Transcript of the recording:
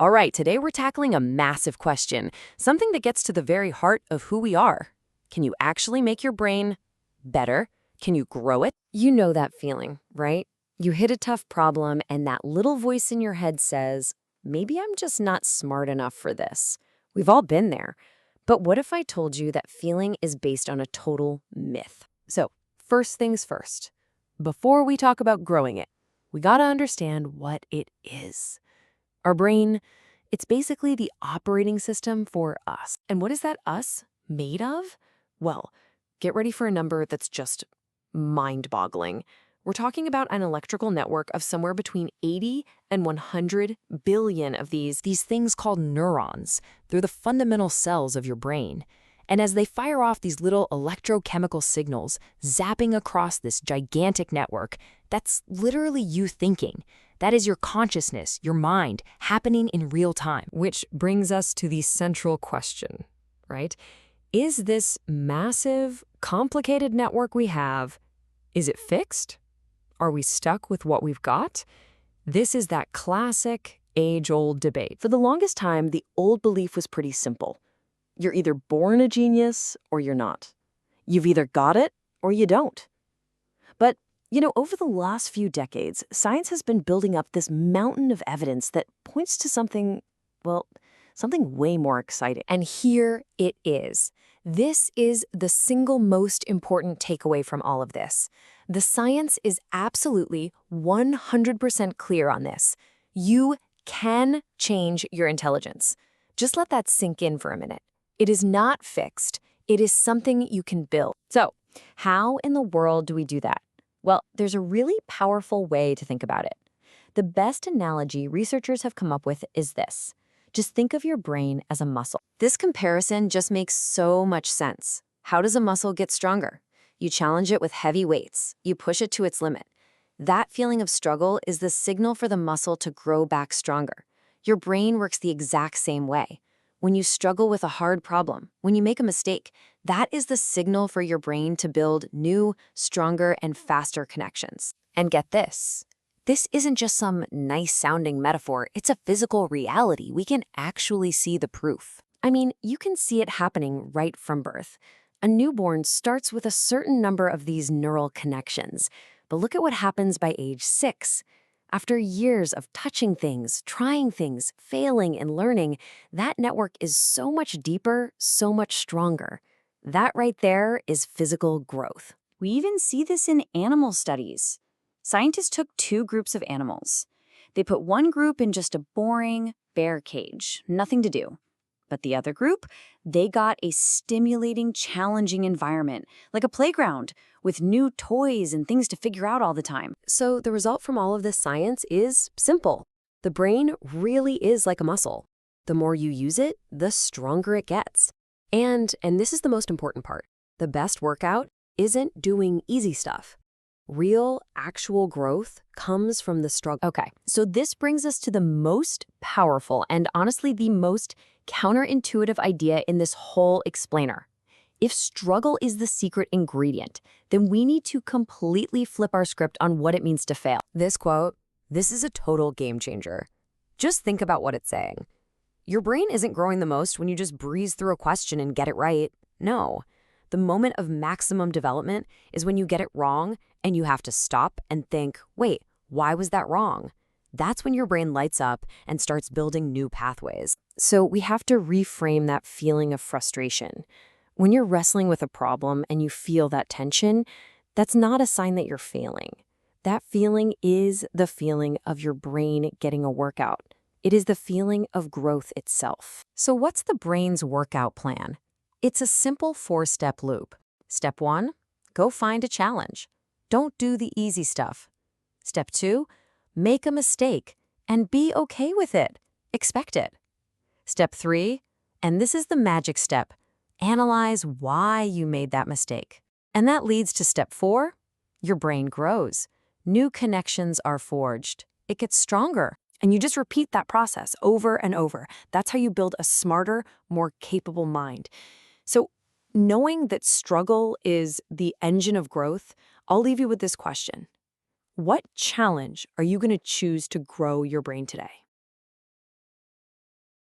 All right, today we're tackling a massive question, something that gets to the very heart of who we are. Can you actually make your brain better? Can you grow it? You know that feeling, right? You hit a tough problem and that little voice in your head says, maybe I'm just not smart enough for this. We've all been there. But what if I told you that feeling is based on a total myth? So, first things first. Before we talk about growing it, we gotta understand what it is. Our brain, it's basically the operating system for us. And what is that us made of? Well, get ready for a number that's just mind-boggling. We're talking about an electrical network of somewhere between 80 and 100 billion of these things called neurons. They're the fundamental cells of your brain. And as they fire off these little electrochemical signals, zapping across this gigantic network, that's literally you thinking. That is your consciousness, your mind, happening in real time. Which brings us to the central question, right? Is this massive, complicated network we have, is it fixed? Are we stuck with what we've got? This is that classic, age-old debate. For the longest time, the old belief was pretty simple. You're either born a genius or you're not. You've either got it or you don't. But, over the last few decades, science has been building up this mountain of evidence that points to something way more exciting. And here it is. This is the single most important takeaway from all of this. The science is absolutely 100% clear on this. You can change your intelligence. Just let that sink in for a minute. It is not fixed. It is something you can build. So, how in the world do we do that? Well, there's a really powerful way to think about it. The best analogy researchers have come up with is this. Just think of your brain as a muscle. This comparison just makes so much sense. How does a muscle get stronger? You challenge it with heavy weights. You push it to its limit. That feeling of struggle is the signal for the muscle to grow back stronger. Your brain works the exact same way. When you struggle with a hard problem, when you make a mistake, that is the signal for your brain to build new, stronger, and faster connections. And get this. This isn't just some nice-sounding metaphor. It's a physical reality. We can actually see the proof. I mean, you can see it happening right from birth. A newborn starts with a certain number of these neural connections. But look at what happens by age 6. After years of touching things, trying things, failing, and learning, that network is so much deeper, so much stronger. That right there is physical growth. We even see this in animal studies. Scientists took 2 groups of animals. They put one group in just a boring bear cage, nothing to do. But the other group, they got a stimulating, challenging environment, like a playground, with new toys and things to figure out all the time. So the result from all of this science is simple. The brain really is like a muscle. The more you use it, the stronger it gets. And this is the most important part, the best workout isn't doing easy stuff. Real, actual growth comes from the struggle. Okay, so this brings us to the most powerful and honestly the most counterintuitive idea in this whole explainer. If struggle is the secret ingredient, then we need to completely flip our script on what it means to fail. This quote, this is a total game changer. Just think about what it's saying. Your brain isn't growing the most when you just breeze through a question and get it right. No. The moment of maximum development is when you get it wrong and you have to stop and think, wait, why was that wrong? That's when your brain lights up and starts building new pathways. So we have to reframe that feeling of frustration. When you're wrestling with a problem and you feel that tension, that's not a sign that you're failing. That feeling is the feeling of your brain getting a workout. It is the feeling of growth itself. So what's the brain's workout plan? It's a simple 4-step loop. Step 1, go find a challenge. Don't do the easy stuff. Step 2, make a mistake and be okay with it. Expect it. Step 3, and this is the magic step, analyze why you made that mistake. And that leads to step 4, your brain grows. New connections are forged. It gets stronger. And you just repeat that process over and over. That's how you build a smarter, more capable mind. So knowing that struggle is the engine of growth, I'll leave you with this question. What challenge are you going to choose to grow your brain today?